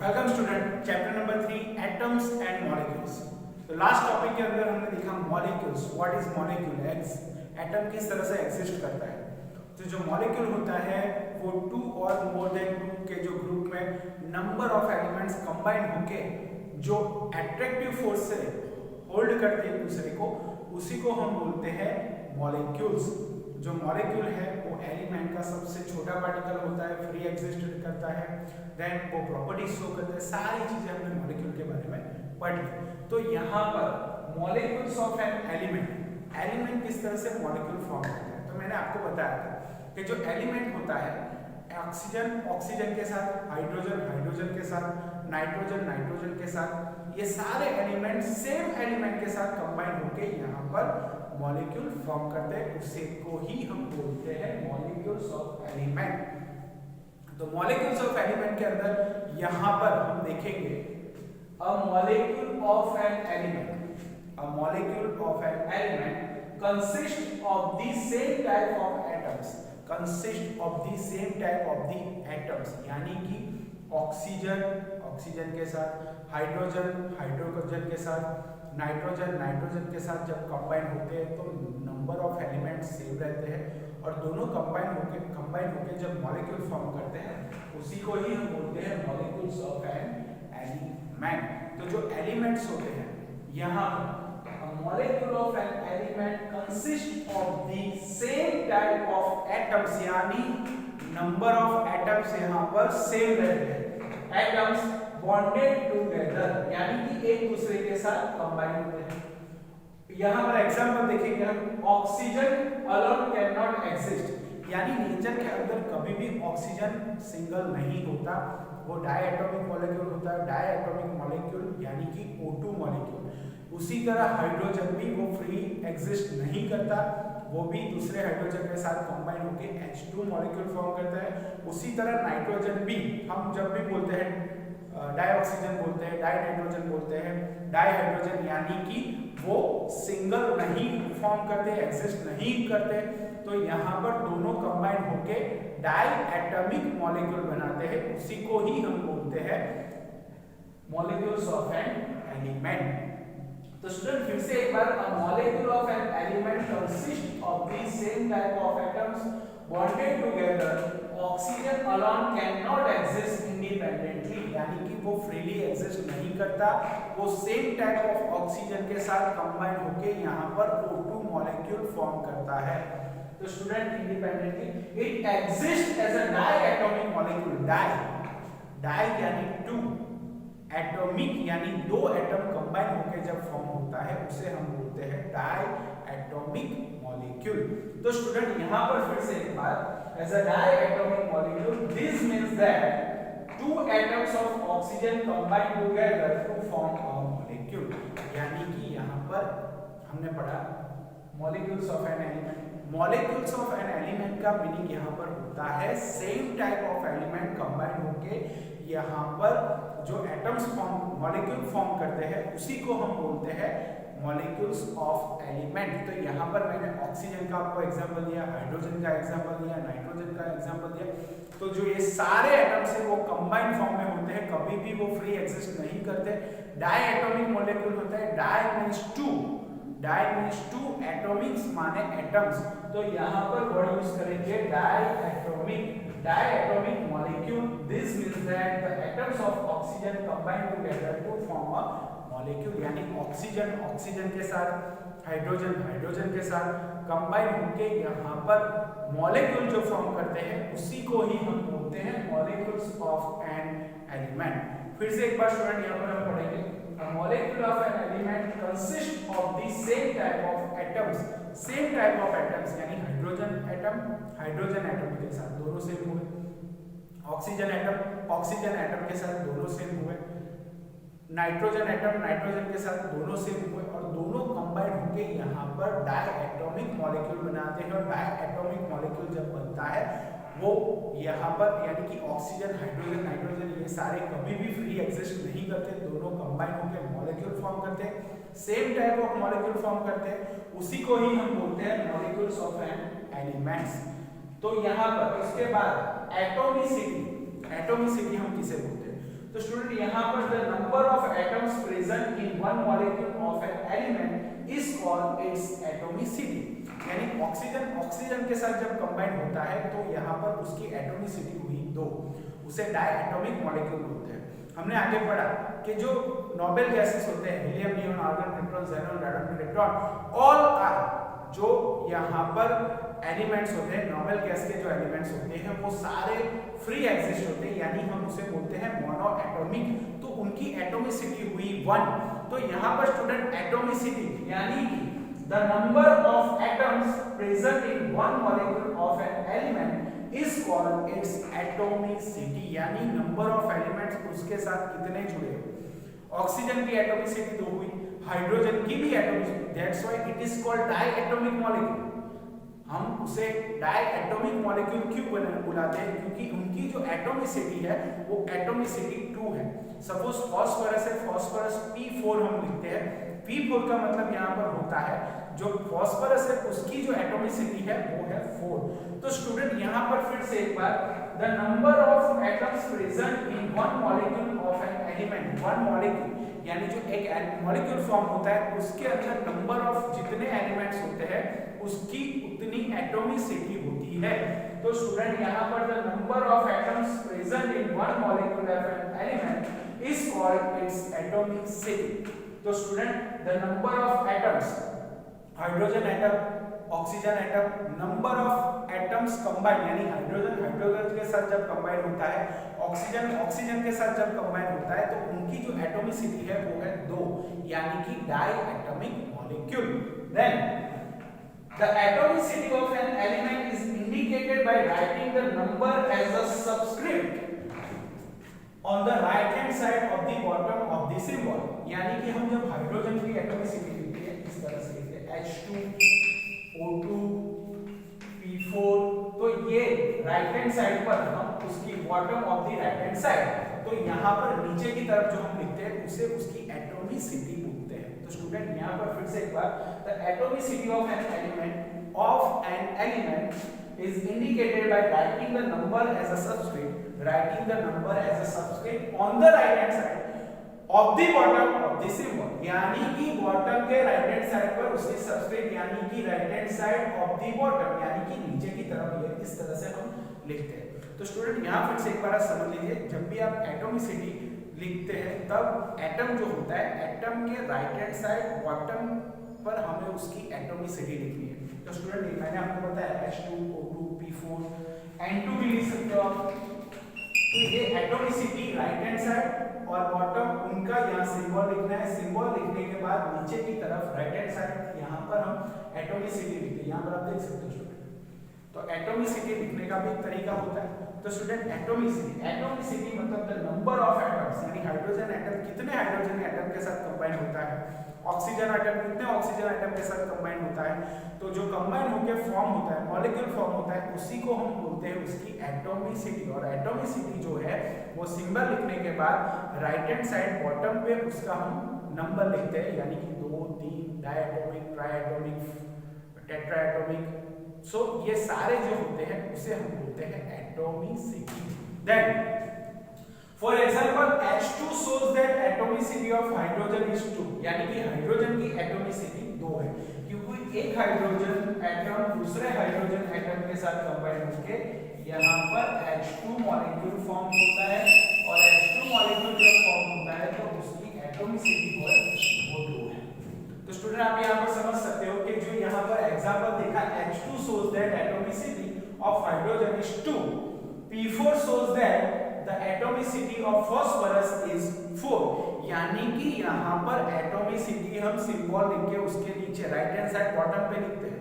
Welcome student, chapter number 3 atoms and molecules. तो last topic के अंदर हमने देखा molecules, what is molecule, atom किस तरह से एग्जिस्ट करता है। तो जो मॉलिक्यूल होता है वो टू और मोर देन टू के जो ग्रुप में नंबर ऑफ एलिमेंट्स कंबाइन होके जो एट्रैक्टिव फोर्स से होल्ड करते हैं दूसरे को, उसी को हम बोलते हैं मॉलिक्यूल्स। जो मॉलिक्यूल है वो एलिमेंट का सबसे छोटा पार्टिकल होता है, फ्री एग्जिस्ट करता है, देन वो प्रॉपर्टीज शो करते हैं। सारी चीजें हमने मॉलिक्यूल के बारे में पढ़ ली। तो यहाँ पर molecules of an element, element किस तरह से मॉलिक्यूल फॉर्म करता है। तो मैंने आपको बताया था कि जो एलिमेंट होता है ऑक्सीजन ऑक्सीजन के साथ, हाइड्रोजन हाइड्रोजन के साथ, नाइट्रोजन नाइट्रोजन के साथ, ये सारे एलिमेंट सेम एलिमेंट के साथ कंबाइन होके यहाँ पर मॉलिक्यूल फॉर्म करते हैं। उसे को ही हम बोलते हैं मॉलिक्यूल्स ऑफ एलिमेंट। तो मॉलिक्यूल्स ऑफ एलिमेंट के अंदर यहाँ पर हम देखेंगे अ molecule of an element, a molecule of an element consist of the same type of atoms, consist of the same type of the atoms, यानी कि ऑक्सीजन ऑक्सीजन के साथ, हाइड्रोजन हाइड्रोजन के साथ, नाइट्रोजन नाइट्रोजन के साथ जब कंबाइन होते हैं तो नंबर ऑफ एलिमेंट्स सेम रहते हैं और दोनों कंबाइन होके जब मॉलिक्यूल फॉर्म करते हैं उसी को ही हम बोलते हैं मॉलिक्यूल्स ऑफ एन एलिमेंट। तो जो एलिमेंट्स होते हैं यहाँ molecule of an element consist of the same type of atoms, यानी नंबर ऑफ एटम्स यहाँ पर सेम रहते हैं। एटम्स बॉन्डेड टुगेदर, यानी कि एक दूसरे के साथ कंबाइन होते हैं। यहाँ पर एग्जांपल देखेंगे हम, oxygen alone can not exist, यानी नेचर के अंदर कभी भी ऑक्सीजन सिंगल नहीं होता, वो डायएटॉमिक मॉलिक्यूल होता है, डायएटॉमिक मॉलिक्यूल यानी कि O2 मॉलिक्यूल। उसी तरह हाइड्रोजन भी वो फ्री एग्जिस्ट नहीं करता, वो भी दूसरे हाइड्रोजन के साथ कंबाइन होके H2 मॉलिक्यूल फॉर्म करता है। उसी तरह नाइट्रोजन भी, हम जब भी बोलते हैं डाइऑक्सीजन बोलते हैं, डाइनाइट्रोजन बोलते हैं, डाइहाइड्रोजन, यानी कि वो सिंगल नहीं फॉर्म करते, एग्जिस्ट नहीं करते। तो यहाँ पर दोनों कंबाइन होके डाइएटॉमिक मॉलिक्यूल बनाते हैं, उसी को ही हम बोलते हैं मॉलिक्यूल्स ऑफ एन एलिमेंट। तो स्टूडेंट फिर से एक बार, a molecule of an element consist of the same type of atoms bonded together, oxygen alone can not exist independently, यानी कि वो फ्रीली एग्जिस्ट नहीं करता, वो सेम टाइप ऑफ ऑक्सीजन के साथ कंबाइन होके यहाँ पर O2 मॉलिक्यूल फॉर्म करता है। तो student independently it exist as a diatomic molecule, di यानी टू, एटॉमिक यानी दो एटम कंबाइन होके जब फॉर्म होता है उसे हम बोलते हैं डायएटॉमिक मॉलिक्यूल। तो स्टूडेंट यहाँ पर फिर से एक बार, as a diatomic molecule, this means that two atoms of oxygen combine together to form a molecule, यानी कि यहाँ पर हमने पढ़ा molecules of an element, molecules of an element का मीनिंग यहाँ पर होता है same type of element combine होके यहाँ पर जो एटम्स फॉर्म मॉलिक्यूल फॉर्म करते हैं उसी को हम बोलते हैं मॉलिक्यूल्स ऑफ एलिमेंट। तो यहाँ पर मैंने ऑक्सीजन का आपको एग्जांपल दिया, हाइड्रोजन का एग्जांपल दिया, नाइट्रोजन का एग्जांपल दिया। तो जो ये सारे एटम्स हैं वो कंबाइंड फॉर्म में होते हैं, कभी भी वो फ्री एग्जिस्ट नहीं करते। डायएटॉमिक मॉलिक्यूल होता है, di means two, di means two, atomics माने एटम्स। तो यहाँ पर वर्ड यूज करेंगे diatomic, diatomic molecule. This means that the atoms of oxygen combine together to form a molecule, यानी ऑक्सीजन ऑक्सीजन के साथ, हाइड्रोजन हाइड्रोजन के साथ कंबाइन होके यहाँ पर मॉलिक्यूल जो फॉर्म करते हैं उसी को ही हम बोलते हैं मॉलिक्यूल्स ऑफ एन एलिमेंट। फिर से एक बार स्टूडेंट यहाँ पर हम पढ़ेंगे, अ molecule of an element consist of the same type of atoms, same type of atoms यानी हाइड्रोजन एटम के साथ दोनों सेम हुए, ऑक्सीजन एटम के साथ दोनों सेम हुए, नाइट्रोजन के साथ दोनों सेम हुए और दोनों कंबाइन होके यहाँ पर डायएटॉमिक मॉलिक्यूल बनाते हैं। और डायएटॉमिक मॉलिक्यूल जब बनता है वो यहाँ पर यानी कि ऑक्सीजन हाइड्रोजन नाइट्रोजन ये सारे कभी भी फ्री एग्जिस्ट नहीं करते, दोनों कंबाइन होके मॉलिक्यूल फॉर्म करते हैं, same type of molecule form करते हैं, उसी को ही हम बोलते हैं मॉलिक्यूल्स ऑफ एन एलिमेंट्स। तो यहाँ पर इसके बाद एटॉमिसिटी, एटॉमिसिटी हम किसे बोलते हैं? तो स्टूडेंट यहाँ पर the number of atoms present in one molecule of an element is called its atomicity. यानी ऑक्सीजन के साथ जब कंबाइन होता है तो यहाँ पर उसकी एटॉमिसिटी हुई 2, उसे डायएटॉमिक मॉलिक्यूल बोलते हैं। हमने आगे पढ़ा कि जो नोबेल गैसेस होते हैं helium, neon, argon, neutron, xenon, radon, electron, all are जो यहाँ पर एलिमेंट्स होते हैं, नोबेल गैस के जो एलिमेंट्स होते हैं वो सारे फ्री एग्जिस्ट होते हैं, यानी हम उसे बोलते हैं मोनो एटॉमिक। तो उनकी एटॉमिसिटी हुई 1। तो यहाँ पर स्टूडेंट एटॉमिसिटी यानी कि the number of atoms present in one molecule of an element is called its atomicity। यानी नंबर ऑफ एलिमेंट्स उसके साथ कितने जुड़े हैं। ऑक्सीजन की एटॉमिसिटी 2 हुई, हाइड्रोजन की भी atomicity, that's why it is called diatomic molecule. हम उसे डायएटॉमिक मॉलिक्यूल क्यों बुलाते हैं, क्योंकि उनकी जो एटॉमिसिटी है वो एटॉमिसिटी 2 है। सपोज फास्फोरस है, फास्फोरस P4 हम लिखते हैं, P4 का मतलब यहाँ पर होता है जो फास्फोरस है उसकी जो एटॉमिसिटी है वो है 4। तो स्टूडेंट यहाँ पर फिर से एक बार the number of atoms present in one molecule of an element, one molecule यानी जो एक मॉलिक्यूल फॉर्म होता है उसके अंदर नंबर ऑफ जितने एलिमेंट्स होते हैं उसकी उतनी एटॉमिसिटी होती है। तो स्टूडेंट यहाँ पर the number of atoms present in one molecule of an element is called its atomicity. तो student the number of atoms, hydrogen atom, oxygen atom, number of atoms combine यानी हाइड्रोजन के साथ जब कंबाइन होता है, oxygen के साथ जब कंबाइन होता है तो उनकी जो एटॉमिसिटी है वो है 2, यानी कि diatomic molecule. Then the atomicity of an element is indicated by writing the number as a subscript on the right hand side of the bottom of the symbol। यानी कि हम जब हाइड्रोजन की एटॉमिसिटी लिखते हैं इस तरह से लिखते हैं H2 O2 P4, तो ये राइट हैंड साइड पर हम उसकी bottom of the right hand side, तो यहाँ पर नीचे की तरफ जो हम लिखते हैं उसे उसकी एटॉमिसिटी बोलते हैं। तो स्टूडेंट यहाँ पर फिर से एक बार the atomicity of an element is indicated by writing the number as a subscript on the right hand side of the bottom of the symbol। यानी कि बॉटम के राइट हैंड साइड पर उसकी सबस्क्रिप्ट यानी कि right hand side of the bottom यानी कि नीचे की तरफ ये इस तरह से हम लिखते हैं। तो स्टूडेंट यहाँ फिर से एक बार समझ लीजिए, जब भी आप एटॉमिसिटी लिखते हैं तब एटम जो होता है, एटम के राइट हैंड साइड बॉटम पर हमें उसकी एटॉमिसिटी लिखनी है। तो स्टूडेंट मैंने आपको बताया H2 O2 P4 N2 भी लिख सकते हो आप। तो ये एटॉमिसिटी राइट हैंड साइड और बॉटम उनका यहाँ सिंबल लिखना है, सिंबल लिखने के बाद नीचे की तरफ राइट हैंड साइड यहाँ पर हम एटॉमिसिटी लिखते हैं। यहाँ पर आप देख सकते हो स्टूडेंट, तो एटॉमिसिटी लिखने का भी एक तरीका होता है। तो स्टूडेंट एटॉमिसिटी मतलब द नंबर ऑफ एटम्स, यानी हाइड्रोजन एटम कितने हाइड्रोजन एटम के साथ कंबाइन होता है, ऑक्सीजन एटम कितने ऑक्सीजन एटम के साथ कंबाइन होता है, तो जो कंबाइन होकर फॉर्म होता है, मॉलिक्यूल फॉर्म होता है, उसी को हम बोलते हैं उसकी एटॉमिसिटी। और एटॉमिसिटी जो है वो सिंबल लिखने के बाद राइट हैंड साइड बॉटम पे उसका हम नंबर लिखते हैं, यानी कि 2 3 डायएटॉमिक, ट्राइएटॉमिक, टेट्राएटॉमिक। सो ये सारे जो होते हैं उसे हम बोलते हैं atomicity. Then for example H2 shows that atomicity of hydrogen is 2, यानी कि हाइड्रोजन की एटॉमिसिटी 2 है, क्योंकि एक हाइड्रोजन एटम दूसरे हाइड्रोजन एटम के साथ कंबाइन होकर यहाँ पर H2 मॉलिक्यूल फॉर्म होता है, और H2 मॉलिक्यूल जब फॉर्म होता है तो उसकी एटॉमिसिटी वो 2 है। तो स्टूडेंट आप यहाँ पर समझ सकते हो कि जो यहाँ पर एग्जांपल देखा H2 shows that atomicity of hydrogen is 2, P4 shows that the atomicity of phosphorus is 4, यानी कि यहाँ पर एटॉमिसिटी हम सिंबल लिख के उसके नीचे राइट हैंड साइड बॉटम पे लिखते हैं।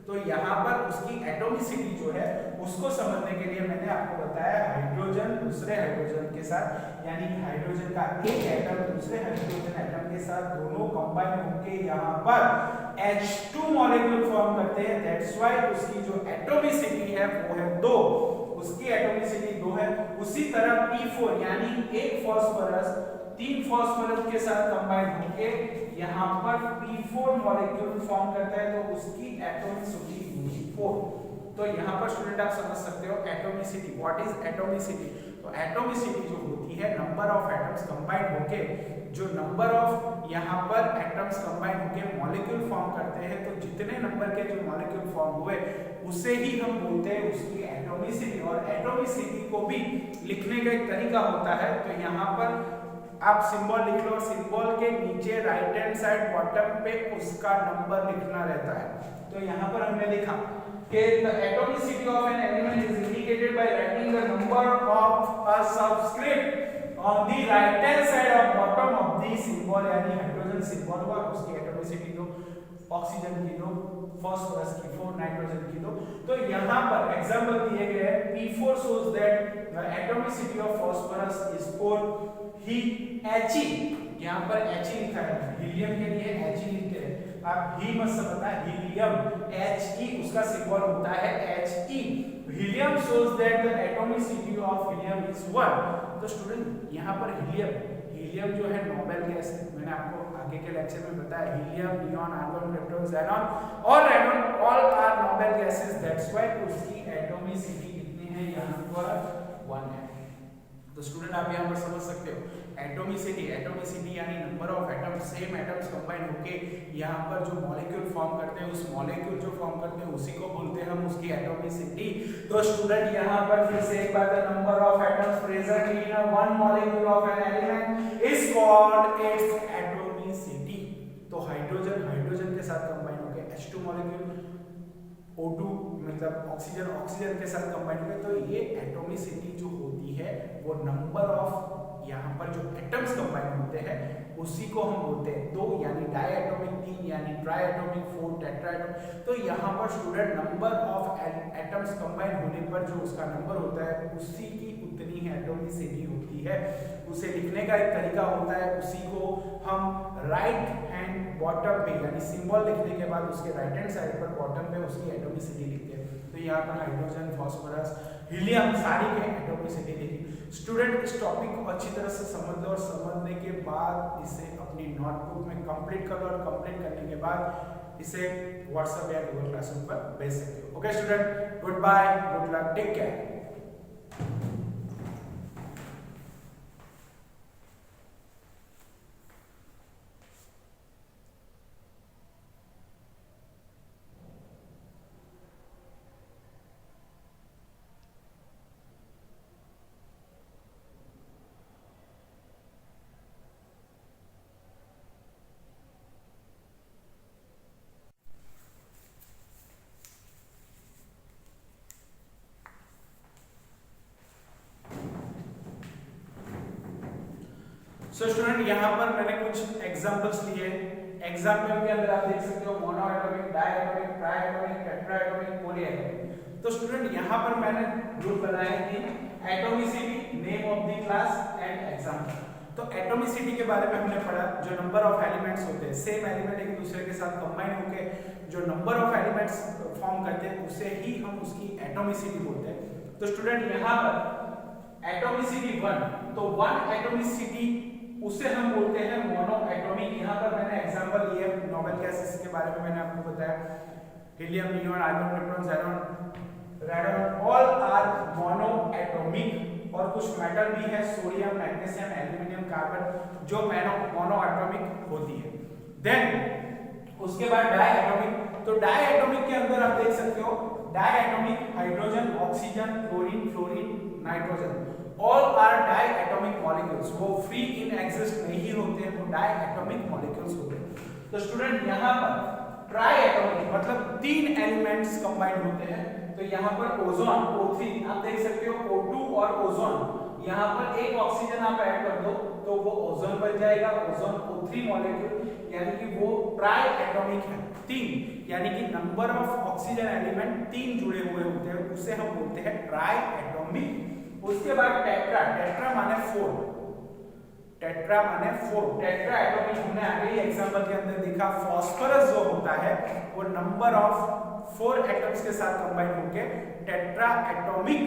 तो यहाँ पर उसकी एटॉमिसिटी जो है उसको समझने के लिए मैंने आपको बताया हाइड्रोजन दूसरे हाइड्रोजन के साथ, यानी कि हाइड्रोजन का एक एटम दूसरे हाइड्रोजन एटम के साथ दोनों कंबाइन होकर यहाँ पर H2 मॉलिक्यूल फॉर्म करते हैं। दैट्स व्हाई उसकी जो एटॉमिसिटी है वो है 2, उसकी एटॉमिसिटी 2 है। उसी तरह P4 यानी एक फास्फोरस 3 फास्फोरस के साथ कंबाइन होके यहाँ पर P4 मॉलिक्यूल फॉर्म करता है, तो उसकी एटॉमिसिटी 4। तो यहाँ पर स्टूडेंट आप समझ सकते हो एटॉमिसिटी, व्हाट इज एटॉमिसिटी। तो एटॉमिसिटी जो होती है नंबर ऑफ एटम्स कंबाइन होके, जो नंबर ऑफ यहाँ पर एटम्स कंबाइन होके मॉलिक्यूल फॉर्म करते हैं, तो जितने नंबर के जो मॉलिक्यूल फॉर्म हुए उसे ही हम बोलते हैं उसकी एटॉमिसिटी। और एटॉमिसिटी को भी लिखने का एक तरीका होता है, तो यहाँ पर आप सिंबल लिख लो, सिंबल के नीचे राइट हैंड साइड बॉटम पे उसका नंबर लिखना रहता है। तो यहाँ पर हमने लिखा कि the atomicity of an element is indicated by writing the number of a subscript on the right hand side of bottom of the symbol, यानी हाइड्रोजन सिंबल हुआ, उसकी एटॉमिसिटी दो, ऑक्सीजन की दो, फास्फोरस की 4, नाइट्रोजन की दो। तो यहाँ पर एग्जांपल दिए गए हैं, P4 shows that the atomicity of phosphorus is 4, he He, यहाँ पर He लिखा है, हीलियम के लिए He लिखते हैं, आप ही मत समझना, हीलियम He उसका सिंबल होता है He। Helium shows that the atomicity of helium is 1। तो स्टूडेंट यहाँ पर हीलियम जो है नोबेल गैस है, मैंने आपको आगे के लेक्चर में बताया, helium, neon, argon, krypton, xenon और radon all are noble gases, that's why उसकी एटॉमिसिटी कितनी है यहाँ पर 1 है। तो स्टूडेंट आप यहाँ पर समझ सकते हो एटॉमिसिटी यानी number of atoms, same atoms combine होके यहाँ पर जो मॉलिक्यूल फॉर्म करते हैं, उस मॉलिक्यूल जो फॉर्म करते हैं उसी को बोलते हैं हम उसकी एटॉमिसिटी। तो स्टूडेंट यहाँ पर फिर से एक बार, the number of atoms present in one molecule of an element is called its atomicity. तो हाइड्रोजन के साथ कंबाइन होके H2 मॉलिक्यूल, O2 मतलब ऑक्सीजन के साथ कंबाइन हुए, तो ये एटॉमिसिटी जो होती है वो नंबर ऑफ यहाँ पर जो एटम्स कंबाइन होते हैं उसी को हम बोलते हैं 2, यानी डायएटॉमिक 3, यानी ट्राइएटॉमिक 4, टेट्राएटॉमिक। तो यहाँ पर student number of atoms combine होने पर जो उसका नंबर होता है उसी की उतनी ही एटॉमिसिटी होती है। उसे लिखने का एक तरीका होता है, उसी को हम राइट हैंड बॉटम पे यानी सिंबल लिखने के बाद उसके राइट हैंड साइड पर बॉटम पे उसकी एटॉमिसिटी लिखते हैं। तो यहाँ पर हाइड्रोजन, फास्फोरस, हीलियम सारी के एटॉमिसिटी लिखी। स्टूडेंट इस टॉपिक को अच्छी तरह से समझ लो और समझने के बाद इसे अपनी नोटबुक में कंप्लीट कर लो और कंप्लीट करने के बाद इसे व्हाट्सएप या गूगल क्लासरूम पर भेज सकते हो। Okay student, goodbye, good luck, take care. So student यहाँ पर मैंने कुछ एग्जांपल्स लिए। एग्जांपल के अंदर आप देख सकते हो मोनोएटॉमिक, डायएटॉमिक, ट्राइएटॉमिक, टेट्राएटॉमिक, पॉलीएटॉमिक। तो स्टूडेंट यहाँ पर मैंने ग्रुप बनाया कि atomicity, name of the class and example. तो एटॉमिसिटी के बारे में हमने पढ़ा, जो नंबर ऑफ एलिमेंट्स होते हैं, सेम एलिमेंट एक दूसरे के साथ कंबाइन होके जो नंबर ऑफ एलिमेंट्स फॉर्म करते हैं उसे ही हम उसकी एटॉमिसिटी बोलते हैं। तो स्टूडेंट यहाँ पर एटॉमिसिटी 1, तो 1 एटॉमिसिटी उसे हम बोलते हैं मोनोएटॉमिक। यहाँ पर मैंने एग्जांपल लिए नोबेल गैसेस के बारे में, मैंने आपको बताया helium, neon, argon, krypton, xenon, radon all are monoatomic. और कुछ मेटल भी है, सोडियम, मैग्नीशियम, एल्यूमिनियम, कार्बन, जो मोनोएटॉमिक होती है। देन उसके बाद डायएटॉमिक। तो डायएटॉमिक के अंदर आप देख सकते हो diatomic hydrogen, oxygen, chlorine, fluorine, nitrogen all are diatomic molecules। वो फ्री इन एग्जिस्ट नहीं होते हैं, वो diatomic molecules होते हैं। तो स्टूडेंट यहाँ पर ट्राइएटॉमिक मतलब 3 एलिमेंट्स कंबाइन होते हैं। तो यहाँ पर ओजोन, O3 आप देख सकते हो, O2 और ओजोन, यहाँ पर एक ऑक्सीजन आप ऐड कर दो तो वो ओजोन बन जाएगा, ओजोन O3 मॉलिक्यूल, यानी कि वो ट्राइएटॉमिक है, 3, यानी कि नंबर ऑफ ऑक्सीजन एलिमेंट 3 जुड़े हुए होते हैं, उसे हम बोलते हैं ट्राइएटॉमिक। उसके बाद टेट्रा, टेट्रा माने 4, टेट्रा माने 4, टेट्रा एटॉमिक हमने आगे ही एग्जांपल के अंदर देखा। फास्फोरस जो होता है वो नंबर ऑफ 4 एटम्स के साथ कंबाइन होकर टेट्रा एटॉमिक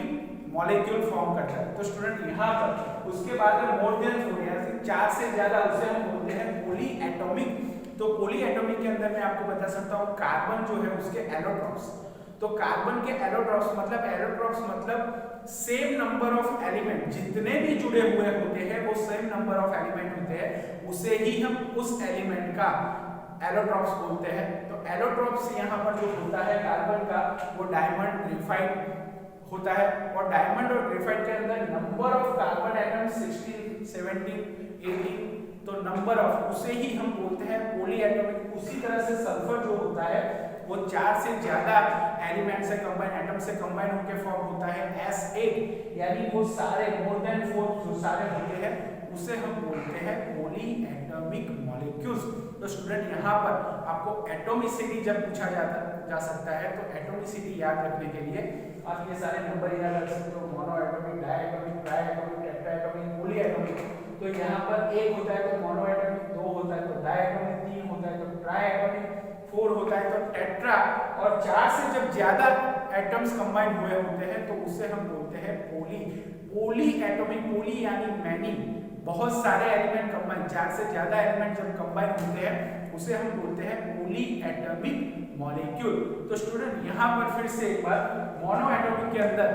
मॉलिक्यूल फॉर्म करता है। तो स्टूडेंट यहाँ पर उसके बाद में मोर देन 4 यानी 4 से ज्यादा, उसे हम बोलते हैं पॉली एटॉमिक। तो पॉली एटॉमिक के अंदर मैं आपको बता सकता हूँ कार्बन जो है उसके एलोट्रॉप्स, तो कार्बन के एलोट्रॉप्स मतलब सेम नंबर ऑफ एलिमेंट, जितने भी जुड़े हुए होते हैं वो सेम नंबर ऑफ एलिमेंट होते हैं, उसे ही हम उस एलिमेंट का एलोट्रॉप्स बोलते हैं। तो एलोट्रॉप्स यहाँ पर जो होता है कार्बन का वो डायमंड, ग्रेफाइट होता है, और डायमंड और ग्रेफाइट के अंदर नंबर ऑफ कार्बन एटम 16, 17, 18, तो नंबर ऑफ उसे ही हम बोलते हैं पॉलीएटॉमिक। उसी तरह से सल्फर जो होता है वो 4 से ज्यादा एलिमेंट से कंबाइन, एटम से कंबाइन होकर फॉर्म होता है S8, यानी वो सारे मोर देन 4 जो सारे होते हैं उसे हम बोलते हैं पॉलीएटॉमिक मॉलिक्यूल्स। तो स्टूडेंट यहाँ पर आपको एटॉमिसिटी जब पूछा जा सकता है तो एटॉमिसिटी याद रखने के लिए आप ये सारे नंबर याद रख सकते हो, मोनोएटॉमिक, डायएटॉमिक, ट्राइएटॉमिक, टेट्राएटॉमिक, पॉलीएटॉमिक। तो यहाँ पर एक होता है तो मोनोएटॉमिक, 2 होता है तो डायएटॉमिक, 3 होता है तो ट्राइएटॉमिक, 4 होता है तो टेट्रा, और 4 से जब ज्यादा एटम्स कंबाइन हुए होते हैं तो उसे हम बोलते हैं पॉलीएटॉमिक। पॉली यानी मैनी, बहुत सारे एलिमेंट कंबाइन, 4 से ज्यादा एलिमेंट जब कंबाइन होते हैं उसे हम बोलते हैं पॉलीएटॉमिक मॉलिक्यूल। तो स्टूडेंट यहाँ पर फिर से एक बार, मोनोएटॉमिक के अंदर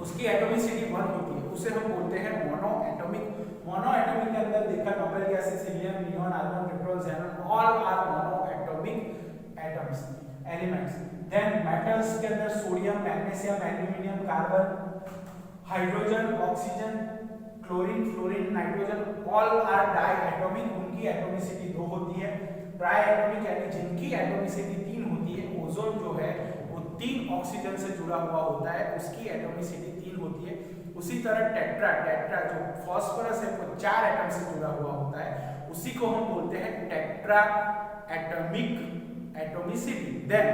उसकी एटॉमिसिटी 1 होती है, उसे हम बोलते हैं मोनोएटॉमिक। मोनोएटॉमिक के अंदर देखा noble gases, helium, neon, argon, petrol, xenon, all are monoatomic atoms, elements. Then metals के अंदर sodium, magnesium, aluminium, carbon, hydrogen, oxygen, chlorine, fluorine, nitrogen, all are diatomic, उनकी एटॉमिसिटी 2 होती है। ट्राइएटॉमिक यानी जिनकी एटॉमिसिटी 3 होती है, ओजोन जो है वो 3 ऑक्सीजन से जुड़ा हुआ होता है, उसकी एटॉमिसिटी 3 होती है। उसी तरह टेट्रा जो फास्फोरस है वो 4 एटम से जुड़ा हुआ होता है, उसी को हम बोलते हैं टेट्रा एटॉमिक एटॉमिसिटी। देन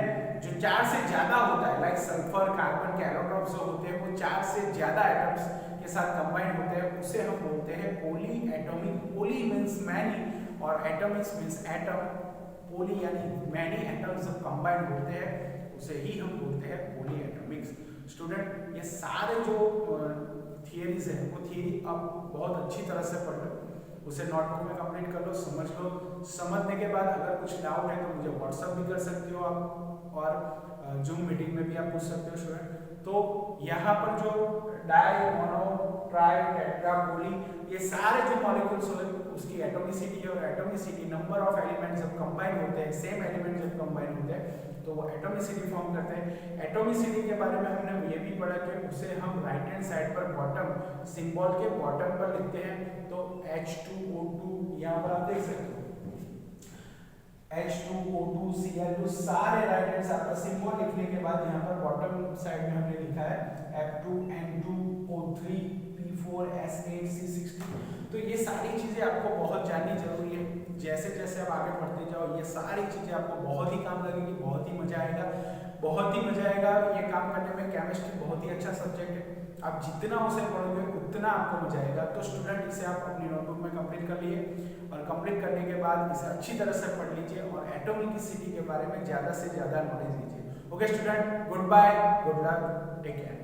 जो 4 से ज्यादा होता है लाइक सल्फर, कार्बन के एलोट्रॉप्स जो होते हैं वो 4 से ज्यादा एटम्स के साथ कंबाइन होते हैं, उसे हम बोलते हैं पॉलीएटॉमिक। पॉली मींस मैनी और एटॉमिक्स मींस एटम, पॉली यानी मैनी एटम्स जब कंबाइन होते हैं उसे ही हम बोलते हैं पॉलीएटॉमिक्स। स्टूडेंट ये सारे जो थियरीज है वो थियरी आप बहुत अच्छी तरह से पढ़ लो, उसे नोटबुक में कंप्लीट कर लो, समझ लो। समझने के बाद अगर कुछ डाउट है तो मुझे व्हाट्सअप भी कर सकते हो आप, और जूम मीटिंग में भी आप पूछ सकते हो स्टूडेंट। तो यहाँ पर जो di, mono, tri, tetra, poly, ये सारे जो मॉलिक्यूल्स होते हैं उसकी एटॉमिसिटी है, और एटॉमिसिटी नंबर ऑफ एलिमेंट जब कंबाइन होते हैं, सेम एलिमेंट जब कंबाइन होते हैं तो वो एटॉमिसिटी फॉर्म करते हैं। एटॉमिसिटी के बारे में हमने ये भी पढ़ा कि उसे हम राइट हैंड साइड पर बॉटम सिंबल के बॉटम पर लिखते हैं, तो H2O2 यहाँ पर आप देख सकते हो, H2O2, Cl2 सारे राइट हैंड साइड पर सिंबल लिखने के बाद यहाँ पर बॉटम साइड में हमने लिखा है F2N2O3 P4S8C16। तो ये सारी चीजें आपको बहुत जाननी जरूरी है। जैसे जैसे आप आगे बढ़ते जाओ ये सारी चीजें आपको बहुत ही काम लगेगी, बहुत ही मजा आएगा, बहुत ही मजा आएगा। ये काम करने में केमिस्ट्री बहुत ही अच्छा सब्जेक्ट है, आप जितना उसे पढ़ोगे उतना आपको मजा आएगा। तो स्टूडेंट इसे आप अपनी नोटबुक में कंप्लीट कर लिए, और कंप्लीट करने के बाद इसे अच्छी तरह से पढ़ लीजिए और एटॉमिसिटी के बारे में ज़्यादा से ज़्यादा नॉलेज लीजिए। Okay student, goodbye, good luck, take care.